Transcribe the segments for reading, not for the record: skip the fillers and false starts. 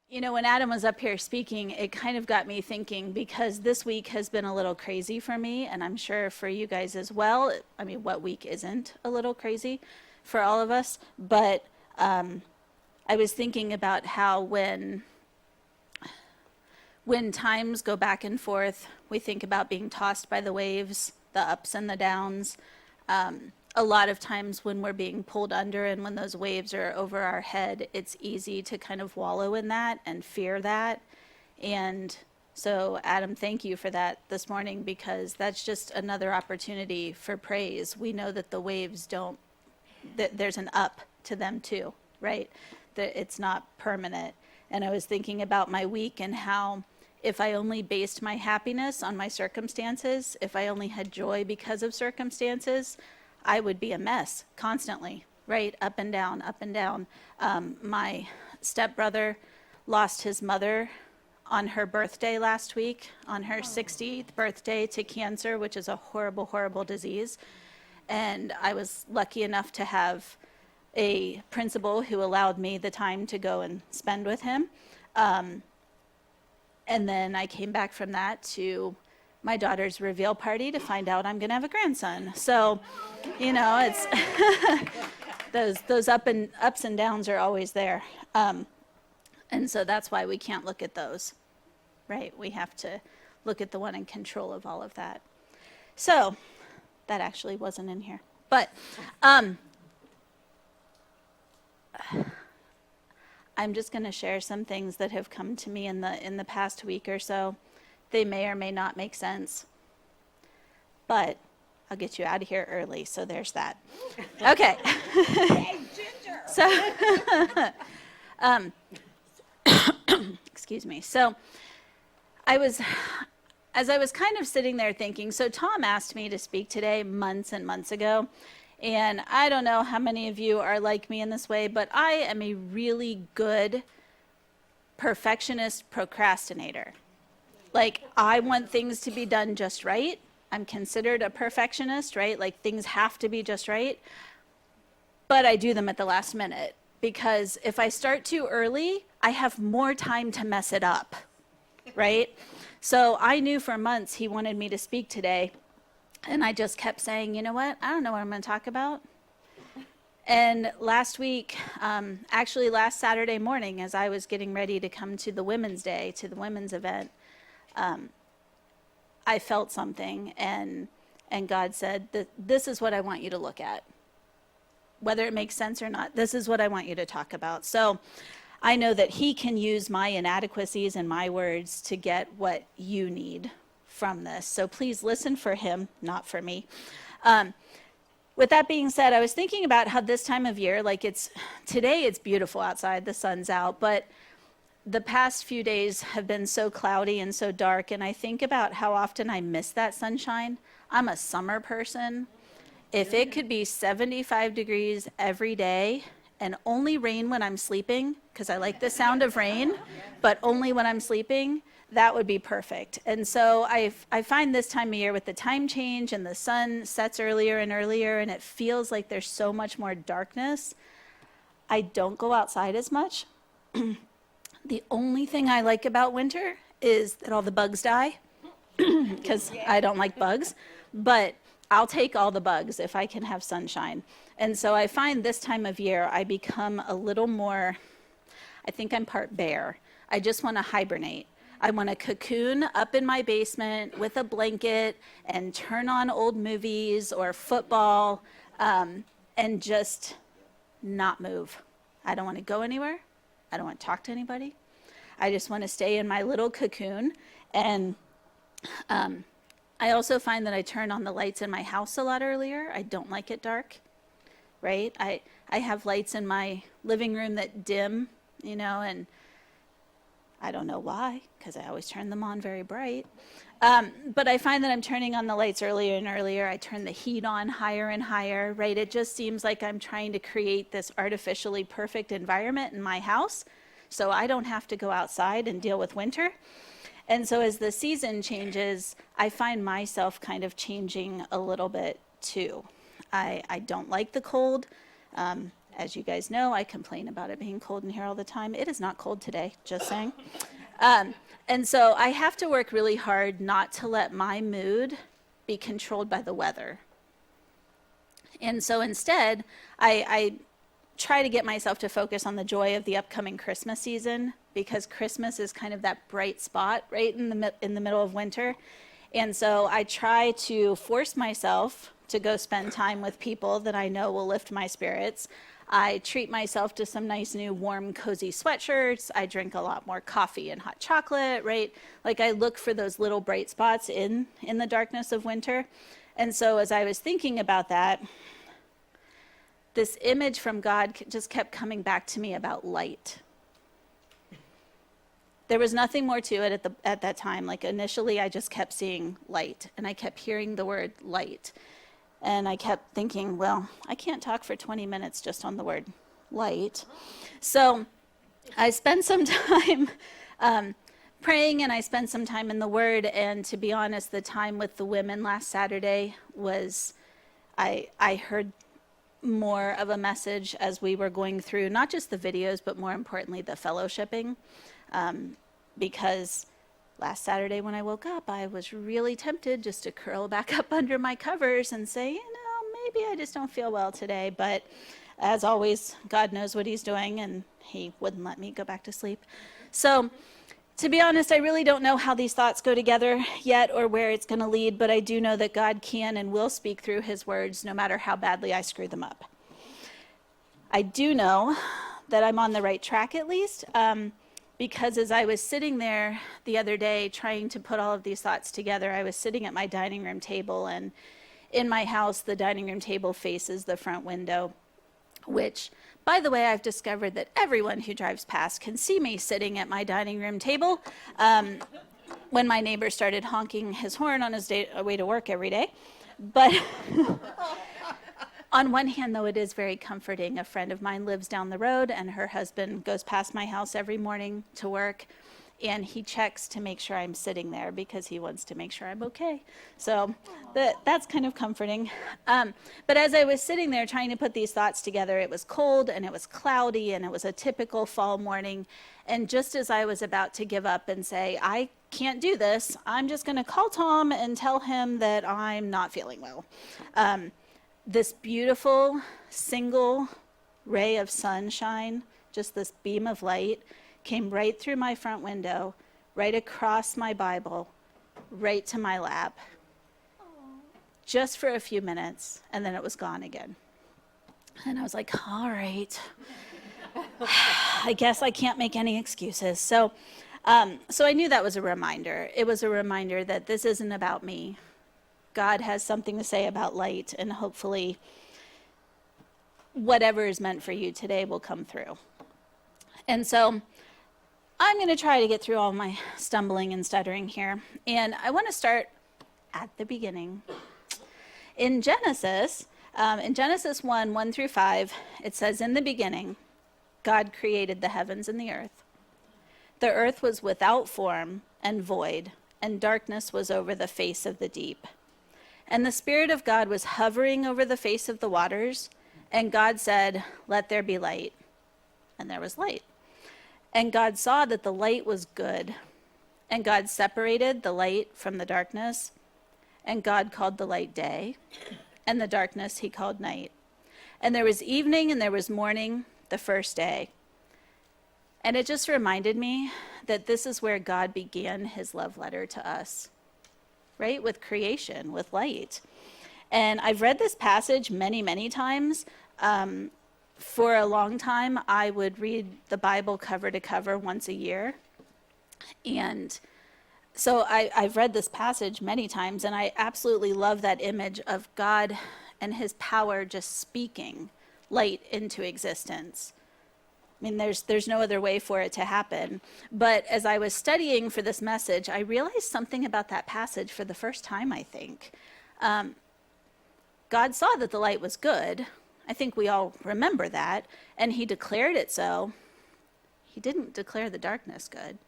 You know, when Adam was up here speaking, it kind of got me thinking because this week has been a little crazy for me, and I'm sure for you guys as well. I mean, what week isn't a little crazy for all of us? But I was thinking about how when times go back and forth, we think about being tossed by the waves, the ups and the downs. A lot of times when we're being pulled under and when those waves are over our head, it's easy to kind of wallow in that and fear that. And so, Adam, thank you for that this morning because that's just another opportunity for praise. We know that the waves don't, that there's an up to them too, right? That it's not permanent. And I was thinking about my week and how if I only based my happiness on my circumstances, if I only had joy because of circumstances, I would be a mess constantly, right? Up and down, up and down. My stepbrother lost his mother on her birthday last week, on her 60th birthday to cancer, which is a horrible, horrible disease. And I was lucky enough to have a principal who allowed me the time to go and spend with him. And then I came back from that to my daughter's reveal party to find out I'm going to have a grandson. So, you know, it's those ups and downs are always there. And so that's why we can't look at those, right? We have to look at the one in control of all of that. So that actually wasn't in here. But I'm just going to share some things that have come to me in the past week or so. They may or may not make sense, but I'll get you out of here early, so there's that. Okay. Hey, Ginger! So, excuse me. So, as I was kind of sitting there thinking, so Tom asked me to speak today months and months ago, and I don't know how many of you are like me in this way, but I am a really good perfectionist procrastinator. Like, I want things to be done just right. I'm considered a perfectionist, right? Like, things have to be just right. But I do them at the last minute because if I start too early, I have more time to mess it up, right? So I knew for months he wanted me to speak today. And I just kept saying, you know what? I don't know what I'm going to talk about. And last week, actually last Saturday morning, as I was getting ready to come to the Women's Day, to the women's event, I felt something, and God said, this is what I want you to look at. Whether it makes sense or not, this is what I want you to talk about. So I know that he can use my inadequacies and my words to get what you need from this. So please listen for him, not for me. With that being said, I was thinking about how this time of year, like today it's beautiful outside, the sun's out, but the past few days have been so cloudy and so dark, and I think about how often I miss that sunshine. I'm a summer person. If it could be 75 degrees every day and only rain when I'm sleeping, because I like the sound of rain, but only when I'm sleeping, that would be perfect. And so I find this time of year with the time change and the sun sets earlier and earlier, and it feels like there's so much more darkness. I don't go outside as much. The only thing I like about winter is that all the bugs die, because I don't like bugs, but I'll take all the bugs if I can have sunshine. And so I find this time of year I become a little more, I think I'm part bear. I just want to hibernate. I want to cocoon up in my basement with a blanket and turn on old movies or football and just not move. I don't want to go anywhere. I don't want to talk to anybody. I just want to stay in my little cocoon. And I also find that I turn on the lights in my house a lot earlier. I don't like it dark, right? I have lights in my living room that dim, and I don't know why, because I always turn them on very bright. But I find that I'm turning on the lights earlier and earlier. I turn the heat on higher and higher, right? It just seems like I'm trying to create this artificially perfect environment in my house so I don't have to go outside and deal with winter. And so as the season changes, I find myself kind of changing a little bit too. I don't like the cold. As you guys know, I complain about it being cold in here all the time. It is not cold today, just saying. And so I have to work really hard not to let my mood be controlled by the weather. And so instead, I try to get myself to focus on the joy of the upcoming Christmas season, because Christmas is kind of that bright spot right in the middle of winter. And so I try to force myself to go spend time with people that I know will lift my spirits. I treat myself to some nice new warm, cozy sweatshirts. I drink a lot more coffee and hot chocolate, right? Like I look for those little bright spots in the darkness of winter. And so as I was thinking about that, this image from God just kept coming back to me about light. There was nothing more to it at that time. Like initially, I just kept seeing light, and I kept hearing the word light. And I kept thinking, well, I can't talk for 20 minutes just on the word light. So I spent some time praying, and I spent some time in the Word. And to be honest, the time with the women last Saturday was, I heard more of a message as we were going through, not just the videos, but more importantly, the fellowshipping. Because last Saturday when I woke up, I was really tempted just to curl back up under my covers and say, maybe I just don't feel well today. But as always, God knows what he's doing, and he wouldn't let me go back to sleep. So to be honest, I really don't know how these thoughts go together yet or where it's going to lead, but I do know that God can and will speak through his words no matter how badly I screw them up. I do know that I'm on the right track at least, because as I was sitting there the other day trying to put all of these thoughts together, I was sitting at my dining room table, and in my house, the dining room table faces the front window, which, by the way, I've discovered that everyone who drives past can see me sitting at my dining room table when my neighbor started honking his horn on his way to work every day. But on one hand, though, it is very comforting. A friend of mine lives down the road, and her husband goes past my house every morning to work, and he checks to make sure I'm sitting there because he wants to make sure I'm okay. So that's kind of comforting. But as I was sitting there trying to put these thoughts together, it was cold and it was cloudy and it was a typical fall morning. And just as I was about to give up and say, I can't do this, I'm just going to call Tom and tell him that I'm not feeling well. This beautiful single ray of sunshine, just this beam of light, came right through my front window, right across my Bible, right to my lap, just for a few minutes, and then it was gone again. And I was like, all right, I guess I can't make any excuses. So I knew that was a reminder. It was a reminder that this isn't about me. God has something to say about light, and hopefully whatever is meant for you today will come through. And so I'm going to try to get through all my stumbling and stuttering here. And I want to start at the beginning. In Genesis 1, 1 through 5, it says, in the beginning, God created the heavens and the earth. The earth was without form and void, and darkness was over the face of the deep. And the Spirit of God was hovering over the face of the waters, and God said, let there be light. And there was light. And God saw that the light was good. And God separated the light from the darkness. And God called the light day, and the darkness he called night. And there was evening and there was morning the first day. And it just reminded me that this is where God began his love letter to us, right? With creation, with light. And I've read this passage many, many times. For a long time, I would read the Bible cover to cover once a year. And so I've read this passage many times, and I absolutely love that image of God and his power just speaking light into existence. I mean, there's no other way for it to happen. But as I was studying for this message, I realized something about that passage for the first time, I think. God saw that the light was good. I think we all remember that. And he declared it so. He didn't declare the darkness good.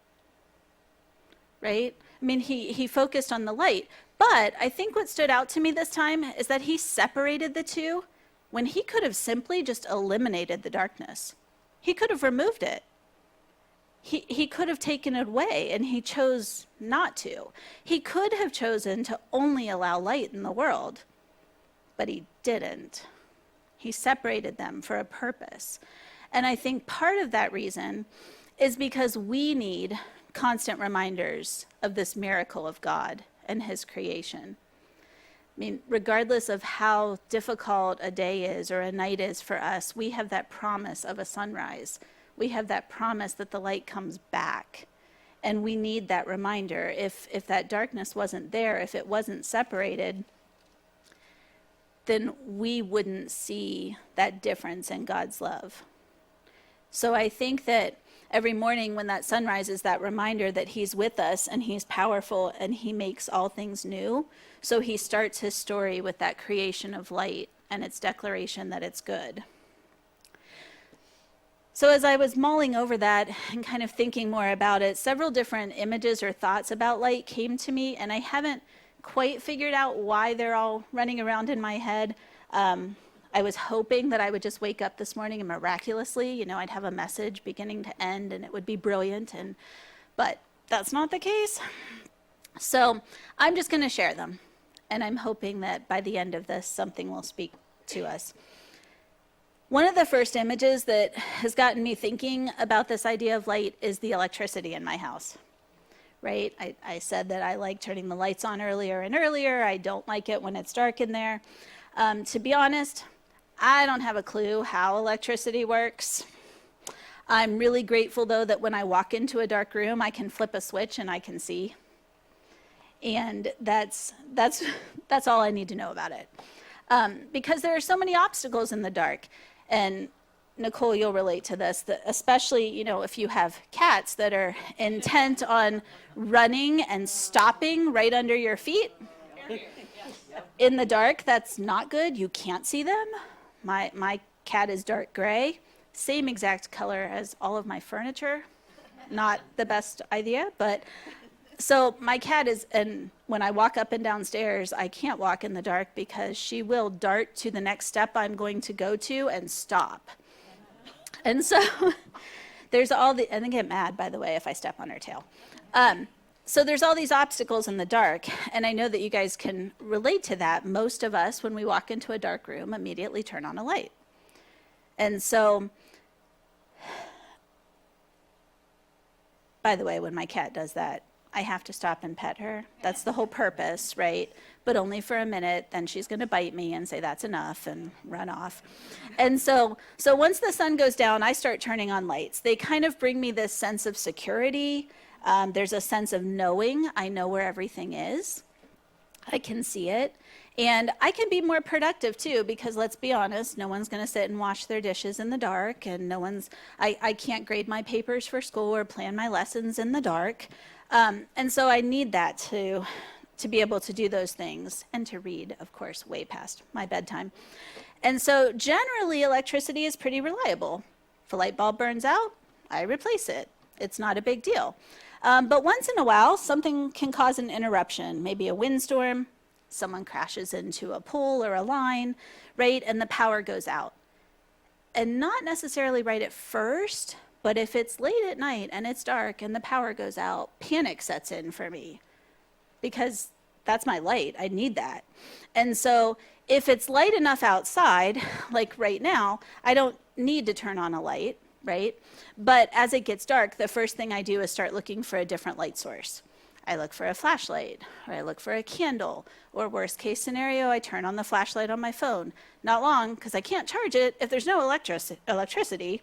Right? I mean, he focused on the light. But I think what stood out to me this time is that he separated the two when he could have simply just eliminated the darkness. He could have removed it. He could have taken it away, and he chose not to. He could have chosen to only allow light in the world, but he didn't. He separated them for a purpose. And I think part of that reason is because we need constant reminders of this miracle of God and his creation. I mean, regardless of how difficult a day is or a night is for us, we have that promise of a sunrise. We have that promise that the light comes back. And we need that reminder. If that darkness wasn't there, if it wasn't separated, then we wouldn't see that difference in God's love. So I think that every morning when that sunrise is that reminder that he's with us and he's powerful and he makes all things new. So he starts his story with that creation of light and its declaration that it's good. So as I was mulling over that and kind of thinking more about it, several different images or thoughts about light came to me, and I haven't quite figured out why they're all running around in my head. I was hoping that I would just wake up this morning and miraculously, I'd have a message beginning to end and it would be brilliant, but that's not the case. So I'm just going to share them, and I'm hoping that by the end of this, something will speak to us. One of the first images that has gotten me thinking about this idea of light is the electricity in my house, right? I said that I like turning the lights on earlier and earlier. I don't like it when it's dark in there. To be honest, I don't have a clue how electricity works. I'm really grateful, though, that when I walk into a dark room, I can flip a switch and I can see. And that's all I need to know about it. Because there are so many obstacles in the dark. And Nicole, you'll relate to this, that especially, if you have cats that are intent on running and stopping right under your feet in the dark, that's not good. You can't see them. My cat is dark gray, same exact color as all of my furniture. Not the best idea, but so my cat is, and when I walk up and downstairs, I can't walk in the dark because she will dart to the next step I'm going to go to and stop. And so there's and I get mad, by the way, if I step on her tail. So there's all these obstacles in the dark, and I know that you guys can relate to that. Most of us, when we walk into a dark room, immediately turn on a light. And so, by the way, when my cat does that, I have to stop and pet her. That's the whole purpose, right? But only for a minute, then she's going to bite me and say that's enough and run off. And so once the sun goes down, I start turning on lights. They kind of bring me this sense of security. There's a sense of knowing. I know where everything is. I can see it. And I can be more productive too, because let's be honest, no one's going to sit and wash their dishes in the dark, and I can't grade my papers for school or plan my lessons in the dark. And so I need that to be able to do those things and to read, of course, way past my bedtime. And so generally electricity is pretty reliable. If a light bulb burns out, I replace it. It's not a big deal. But once in a while, something can cause an interruption, maybe a windstorm, someone crashes into a pole or a line, right? And the power goes out. And not necessarily right at first, but if it's late at night and it's dark and the power goes out, panic sets in for me because that's my light. I need that. And so if it's light enough outside, like right now, I don't need to turn on a light, right? But as it gets dark, the first thing I do is start looking for a different light source. I look for a flashlight, or I look for a candle, or worst case scenario, I turn on the flashlight on my phone. Not long, because I can't charge it if there's no electricity.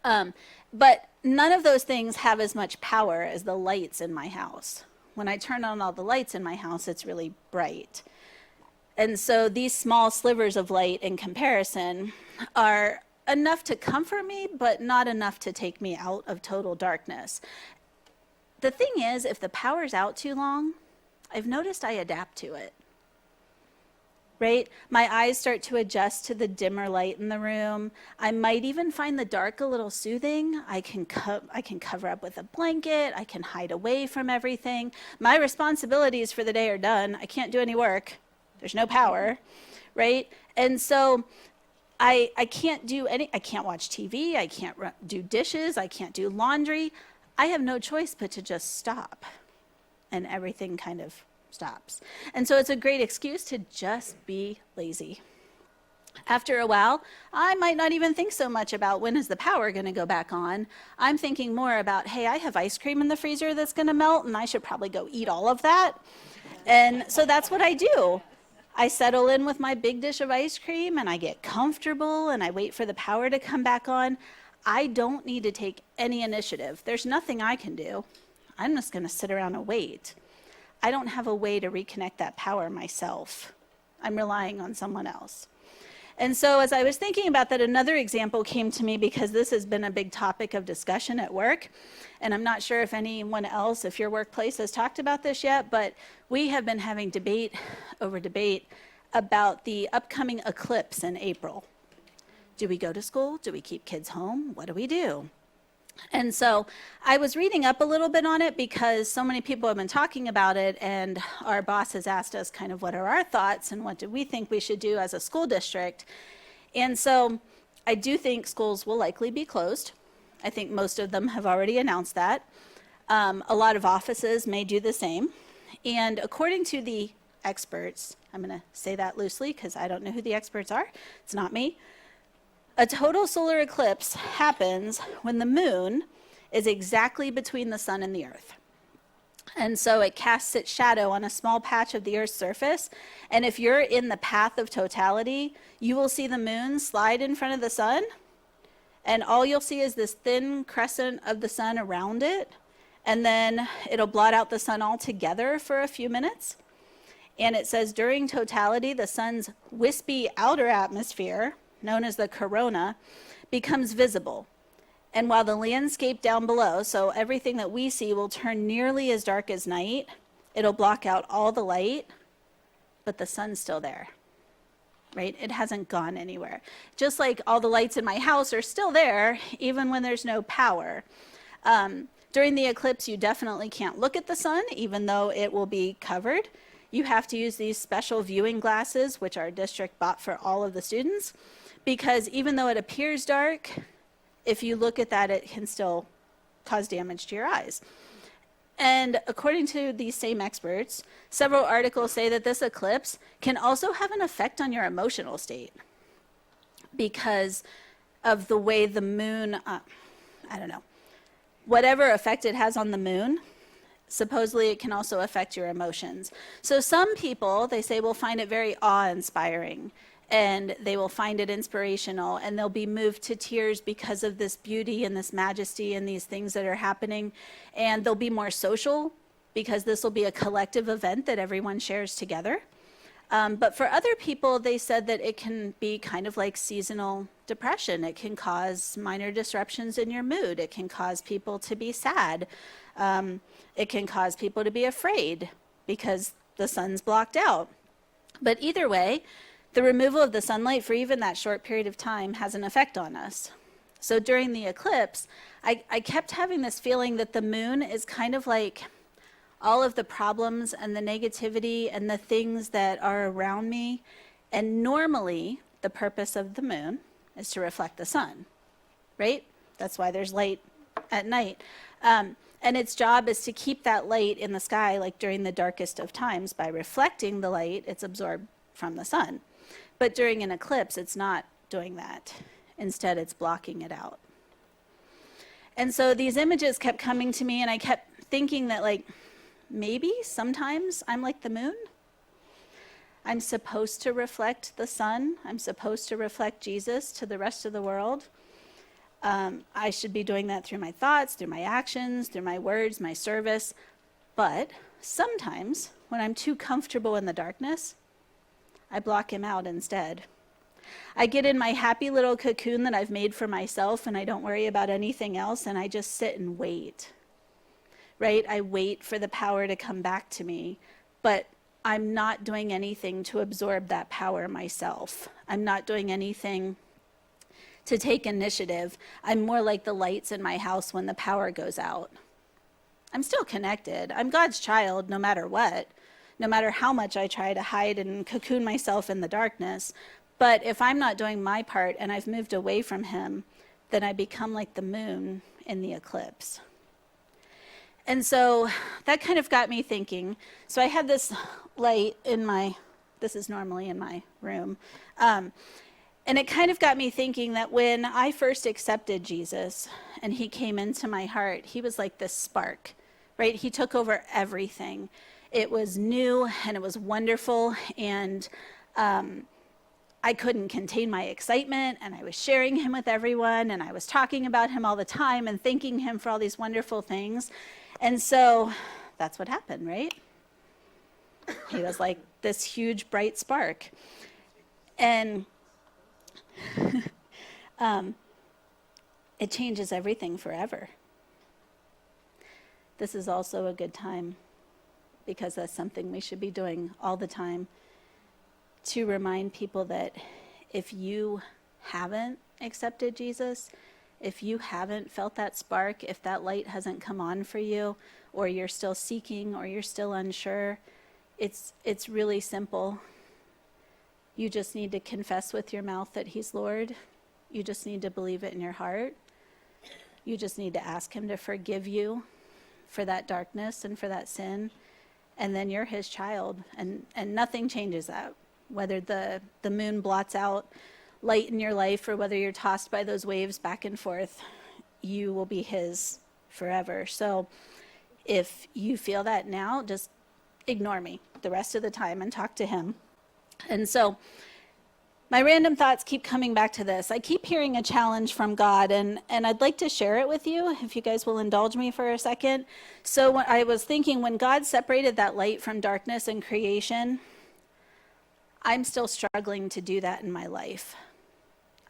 But none of those things have as much power as the lights in my house. When I turn on all the lights in my house, it's really bright. And so these small slivers of light in comparison are enough to comfort me, but not enough to take me out of total darkness. The thing is, if the power's out too long, I've noticed I adapt to it. Right? My eyes start to adjust to the dimmer light in the room. I might even find the dark a little soothing. I can cover up with a blanket. I can hide away from everything. My responsibilities for the day are done. I can't do any work. There's no power, right? And so I can't do I can't watch TV, I can't do dishes, I can't do laundry. I have no choice but to just stop, and everything kind of stops. And so it's a great excuse to just be lazy. After a while, I might not even think so much about when is the power going to go back on. I'm thinking more about, hey, I have ice cream in the freezer that's going to melt, and I should probably go eat all of that. And so that's what I do. I settle in with my big dish of ice cream, and I get comfortable, and I wait for the power to come back on. I don't need to take any initiative. There's nothing I can do. I'm just going to sit around and wait. I don't have a way to reconnect that power myself. I'm relying on someone else. And so as I was thinking about that, another example came to me because this has been a big topic of discussion at work. And I'm not sure if anyone else, if your workplace has talked about this yet, but we have been having debate about the upcoming eclipse in April. Do we go to school? Do we keep kids home? What do we do? And so I was reading up a little bit on it because so many people have been talking about it, and our boss has asked us kind of what are our thoughts and what do we think we should do as a school district. And so I do think schools will likely be closed. I think most of them have already announced that. A lot of offices may do the same. And according to the experts, I'm going to say that loosely because I don't know who the experts are. It's not me. A total solar eclipse happens when the moon is exactly between the sun and the earth. And so it casts its shadow on a small patch of the earth's surface. And if you're in the path of totality, you will see the moon slide in front of the sun. And all you'll see is this thin crescent of the sun around it. And then it'll blot out the sun altogether for a few minutes. And it says during totality, the sun's wispy outer atmosphere, known as the corona, becomes visible. And while the landscape down below, so everything that we see, will turn nearly as dark as night, it'll block out all the light, but the sun's still there, right? It hasn't gone anywhere. Just like all the lights in my house are still there, even when there's no power. During the eclipse, you definitely can't look at the sun, even though it will be covered. You have to use these special viewing glasses, which our district bought for all of the students, because even though it appears dark, if you look at that, it can still cause damage to your eyes. And according to these same experts, several articles say that this eclipse can also have an effect on your emotional state because of the way the moon, whatever effect it has on the moon, supposedly it can also affect your emotions. So some people, they say, will find it very awe-inspiring, and they will find it inspirational, and they'll be moved to tears because of this beauty and this majesty and these things that are happening. And they'll be more social because this will be a collective event that everyone shares together. But for other people, they said that it can be kind of like seasonal depression. It can cause minor disruptions in your mood. It can cause people to be sad. It can cause people to be afraid because the sun's blocked out. But either way, the removal of the sunlight for even that short period of time has an effect on us. So during the eclipse, I kept having this feeling that the moon is kind of like all of the problems and the negativity and the things that are around me. And normally, the purpose of the moon is to reflect the sun, right? That's why there's light at night. And its job is to keep that light in the sky, like during the darkest of times. By reflecting the light, it's absorbed from the sun. But during an eclipse, it's not doing that. Instead, it's blocking it out. And so these images kept coming to me, and I kept thinking that, like, maybe sometimes I'm like the moon. I'm supposed to reflect the sun. I'm supposed to reflect Jesus to the rest of the world. I should be doing that through my thoughts, through my actions, through my words, my service. But sometimes, when I'm too comfortable in the darkness, I block him out instead. I get in my happy little cocoon that I've made for myself, and I don't worry about anything else, and I just sit and wait, right? I wait for the power to come back to me, but I'm not doing anything to absorb that power myself. I'm not doing anything to take initiative. I'm more like the lights in my house when the power goes out. I'm still connected. I'm God's child no matter what. no matter how much I try to hide and cocoon myself in the darkness. But if I'm not doing my part and I've moved away from him, then I become like the moon in the eclipse. And so that kind of got me thinking. So I had this light in this is normally in my room. And it kind of got me thinking that when I first accepted Jesus and he came into my heart, he was like this spark, right? He took over everything. It was new and it was wonderful. And I couldn't contain my excitement, and I was sharing him with everyone, and I was talking about him all the time and thanking him for all these wonderful things. And so that's what happened, right? He was like this huge bright spark. And it changes everything forever. This is also a good time, because that's something we should be doing all the time, to remind people that if you haven't accepted Jesus, if you haven't felt that spark, if that light hasn't come on for you, or you're still seeking, or you're still unsure, it's really simple. You just need to confess with your mouth that he's Lord. You just need to believe it in your heart. You just need to ask him to forgive you for that darkness and for that sin. And then you're his child, and nothing changes that. Whether the moon blots out light in your life or whether you're tossed by those waves back and forth, you will be his forever. So if you feel that now, just ignore me the rest of the time and talk to him. And so my random thoughts keep coming back to this. I keep hearing a challenge from God, and I'd like to share it with you, if you guys will indulge me for a second. So I was thinking, when God separated that light from darkness in creation, I'm still struggling to do that in my life.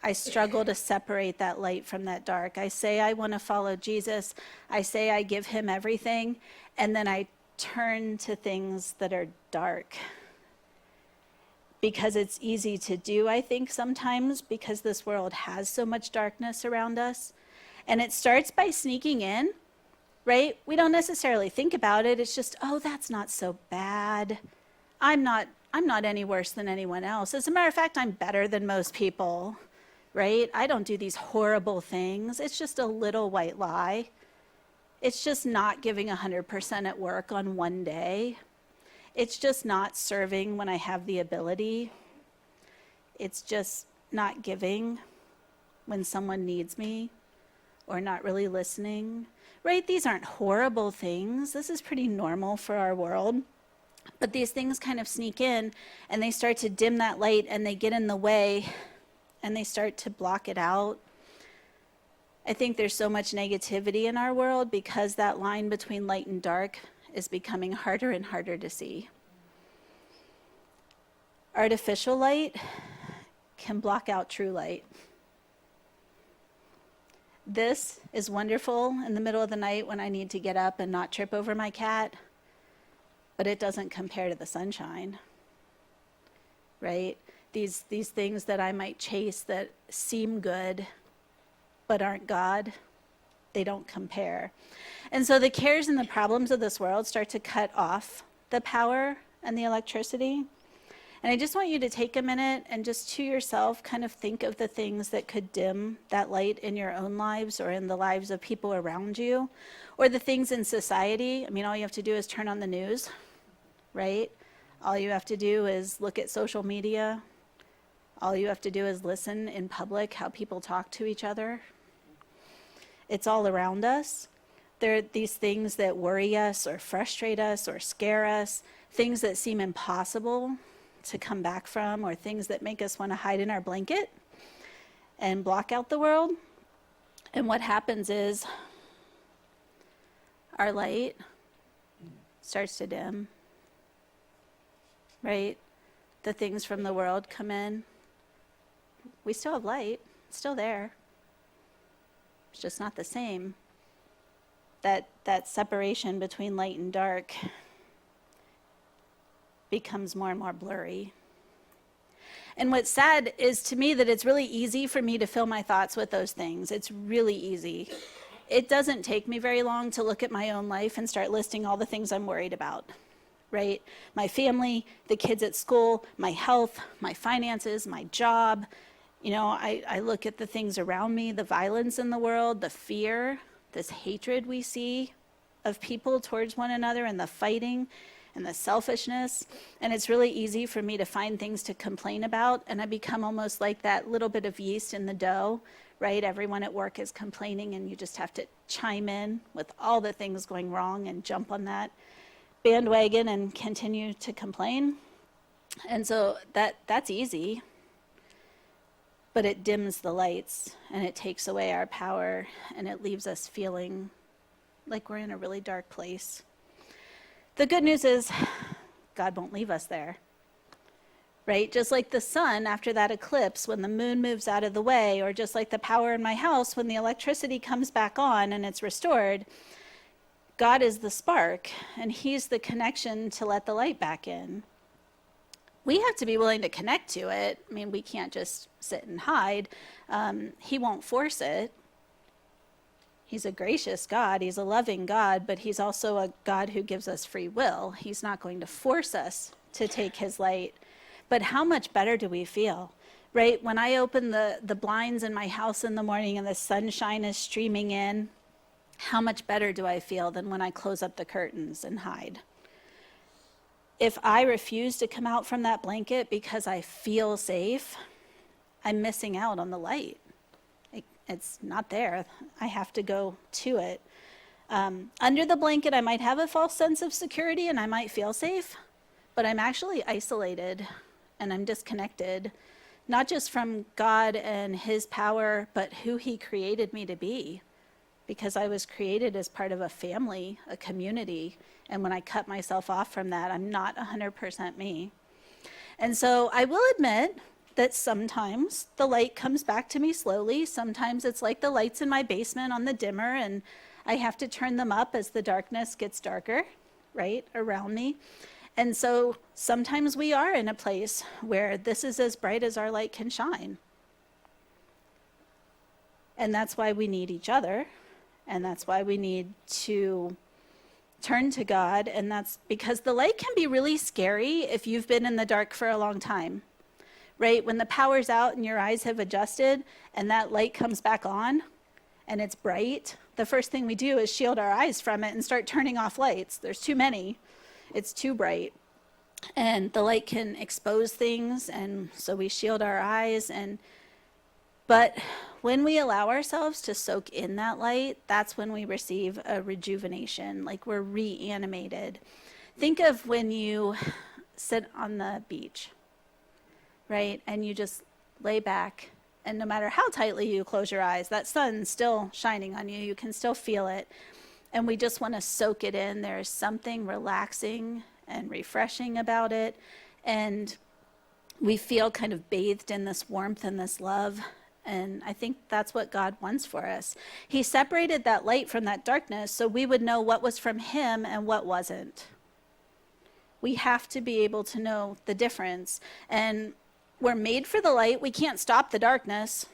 I struggle to separate that light from that dark. I say I want to follow Jesus. I say I give him everything, and then I turn to things that are dark. Because it's easy to do, I think, sometimes, because this world has so much darkness around us. And it starts by sneaking in, right? We don't necessarily think about it. It's just, oh, that's not so bad. I'm not any worse than anyone else. As a matter of fact, I'm better than most people, right? I don't do these horrible things. It's just a little white lie. It's just not giving 100% at work on one day. It's just not serving when I have the ability. It's just not giving when someone needs me, or not really listening, right? These aren't horrible things. This is pretty normal for our world. But these things kind of sneak in, and they start to dim that light, and they get in the way, and they start to block it out. I think there's so much negativity in our world because that line between light and dark is becoming harder and harder to see. Artificial light can block out true light. This is wonderful in the middle of the night when I need to get up and not trip over my cat, but it doesn't compare to the sunshine, right? These things that I might chase that seem good but aren't God, they don't compare. And so the cares and the problems of this world start to cut off the power and the electricity. And I just want you to take a minute and just to yourself kind of think of the things that could dim that light in your own lives or in the lives of people around you, or the things in society. I mean, all you have to do is turn on the news, right? All you have to do is look at social media. All you have to do is listen in public how people talk to each other. It's all around us. There are these things that worry us or frustrate us or scare us, things that seem impossible to come back from, or things that make us want to hide in our blanket and block out the world. And what happens is our light starts to dim, right? The things from the world come in. We still have light, it's still there. It's just not the same. That separation between light and dark becomes more and more blurry. And what's sad is to me that it's really easy for me to fill my thoughts with those things. It's really easy. It doesn't take me very long to look at my own life and start listing all the things I'm worried about, right? My family, the kids at school, my health, my finances, my job. I look at the things around me, the violence in the world, the fear, this hatred we see of people towards one another, and the fighting and the selfishness. And it's really easy for me to find things to complain about, and I become almost like that little bit of yeast in the dough, right? Everyone at work is complaining, and you just have to chime in with all the things going wrong and jump on that bandwagon and continue to complain. And so that's easy, but it dims the lights and it takes away our power, and it leaves us feeling like we're in a really dark place. The good news is God won't leave us there, right? Just like the sun after that eclipse, when the moon moves out of the way, or just like the power in my house, when the electricity comes back on and it's restored, God is the spark, and he's the connection to let the light back in. We have to be willing to connect to it. I mean, we can't just sit and hide. He won't force it. He's a gracious God. He's a loving God, but he's also a God who gives us free will. He's not going to force us to take his light. But how much better do we feel, right? When I open the blinds in my house in the morning and the sunshine is streaming in, how much better do I feel than when I close up the curtains and hide? If I refuse to come out from that blanket because I feel safe, I'm missing out on the light. It's not there. I have to go to it. Under the blanket, I might have a false sense of security and I might feel safe, but I'm actually isolated and I'm disconnected, not just from God and his power, but who he created me to be, because I was created as part of a family, a community. And when I cut myself off from that, I'm not 100% me. And so I will admit that sometimes the light comes back to me slowly. Sometimes it's like the lights in my basement on the dimmer, and I have to turn them up as the darkness gets darker, right, around me. And so sometimes we are in a place where this is as bright as our light can shine. And that's why we need each other, and that's why we need to turn to God, and that's because the light can be really scary if you've been in the dark for a long time. Right? When the power's out and your eyes have adjusted and that light comes back on and it's bright, the first thing we do is shield our eyes from it and start turning off lights. There's too many. It's too bright. And the light can expose things, and so we shield our eyes. But when we allow ourselves to soak in that light, that's when we receive a rejuvenation, like we're reanimated. Think of when you sit on the beach, right? And you just lay back, and no matter how tightly you close your eyes, that sun's still shining on you. You can still feel it. And we just want to soak it in. There is something relaxing and refreshing about it. And we feel kind of bathed in this warmth and this love. And I think that's what God wants for us. He separated that light from that darkness so we would know what was from him and what wasn't. We have to be able to know the difference. And we're made for the light. We can't stop the darkness.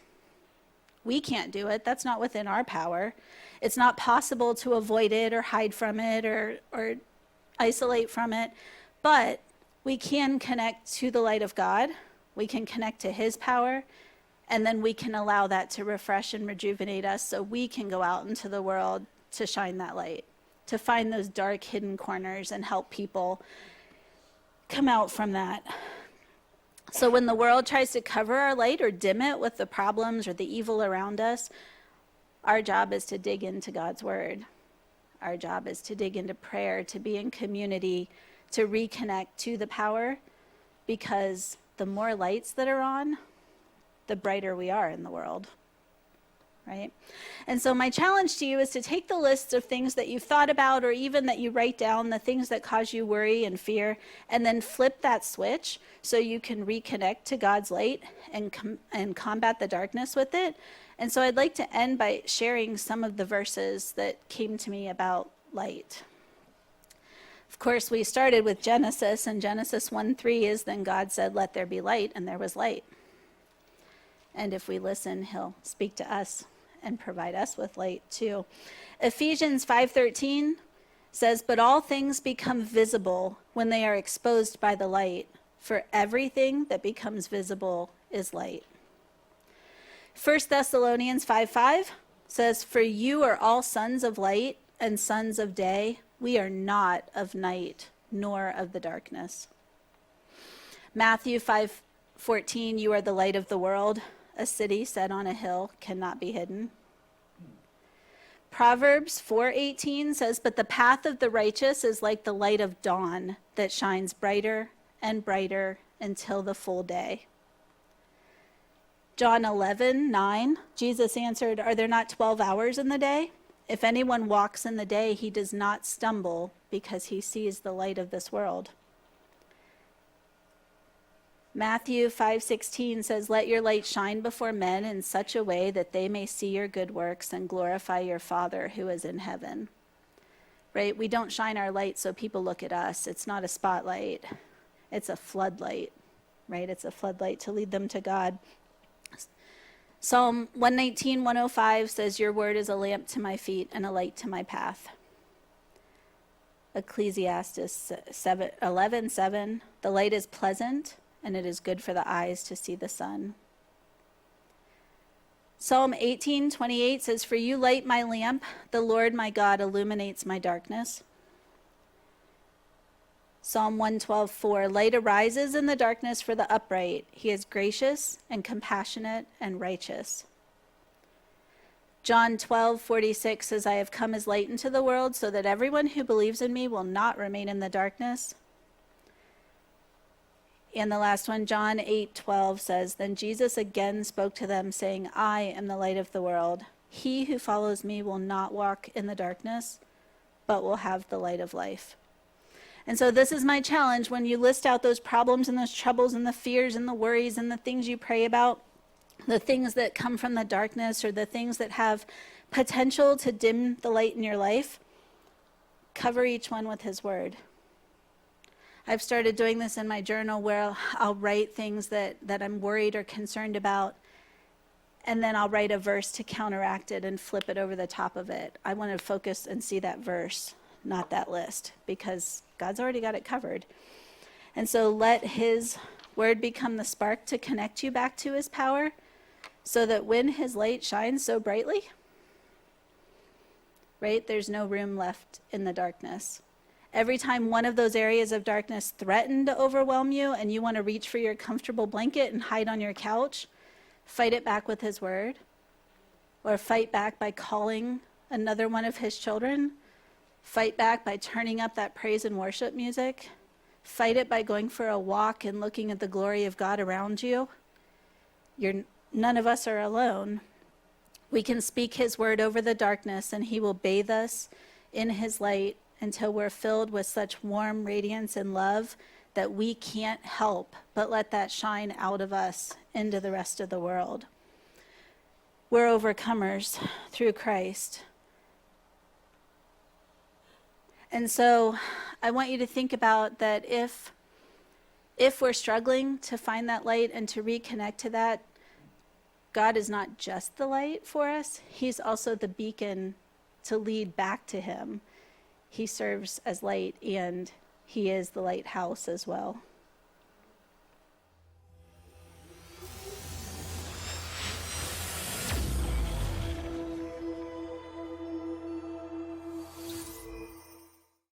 We can't do it. That's not within our power. It's not possible to avoid it or hide from it or isolate from it. But we can connect to the light of God. We can connect to his power. And then we can allow that to refresh and rejuvenate us so we can go out into the world to shine that light, to find those dark hidden corners and help people come out from that. So when the world tries to cover our light or dim it with the problems or the evil around us, our job is to dig into God's word. Our job is to dig into prayer, to be in community, to reconnect to the power, because the more lights that are on, the brighter we are in the world, right? And so my challenge to you is to take the list of things that you've thought about, or even that you write down, the things that cause you worry and fear, and then flip that switch so you can reconnect to God's light and combat the darkness with it. And so I'd like to end by sharing some of the verses that came to me about light. Of course, we started with Genesis, and Genesis 1:3 is, then God said, let there be light, and there was light. And if we listen, he'll speak to us and provide us with light too. Ephesians 5:13 says, but all things become visible when they are exposed by the light, for everything that becomes visible is light. 1 Thessalonians 5:5 says, for you are all sons of light and sons of day. We are not of night nor of the darkness. Matthew 5:14, you are the light of the world. A city set on a hill cannot be hidden. Proverbs 4:18 says, but the path of the righteous is like the light of dawn that shines brighter and brighter until the full day. John 11:9, Jesus answered, are there not 12 hours in the day? If anyone walks in the day, he does not stumble because he sees the light of this world. Matthew 5:16 says, let your light shine before men in such a way that they may see your good works and glorify your Father who is in heaven. Right? We don't shine our light so people look at us. It's not a spotlight. It's a floodlight, right? It's a floodlight to lead them to God. Psalm 119:105 says, your word is a lamp to my feet and a light to my path. Ecclesiastes 11:7, the light is pleasant and it is good for the eyes to see the sun. Psalm 18:28 says, for you light my lamp, the Lord my God illuminates my darkness. Psalm 112:4, light arises in the darkness for the upright. He is gracious and compassionate and righteous. John 12:46 says, I have come as light into the world so that everyone who believes in me will not remain in the darkness. And the last one, John 8:12 says, then Jesus again spoke to them saying, I am the light of the world. He who follows me will not walk in the darkness, but will have the light of life. And so this is my challenge when you list out those problems and those troubles and the fears and the worries and the things you pray about, the things that come from the darkness or the things that have potential to dim the light in your life, cover each one with his word. I've started doing this in my journal where I'll write things that I'm worried or concerned about, and then I'll write a verse to counteract it and flip it over the top of it. I want to focus and see that verse, not that list, because God's already got it covered. And so let his word become the spark to connect you back to his power, so that when his light shines so brightly, right, there's no room left in the darkness. Every time one of those areas of darkness threaten to overwhelm you and you want to reach for your comfortable blanket and hide on your couch, fight it back with his word, or fight back by calling another one of his children. Fight back by turning up that praise and worship music. Fight it by going for a walk and looking at the glory of God around you. None of us are alone. We can speak his word over the darkness and he will bathe us in his light until we're filled with such warm radiance and love that we can't help but let that shine out of us into the rest of the world. We're overcomers through Christ. And so I want you to think about that if we're struggling to find that light and to reconnect to that, God is not just the light for us, he's also the beacon to lead back to him. He serves as light and he is the lighthouse as well.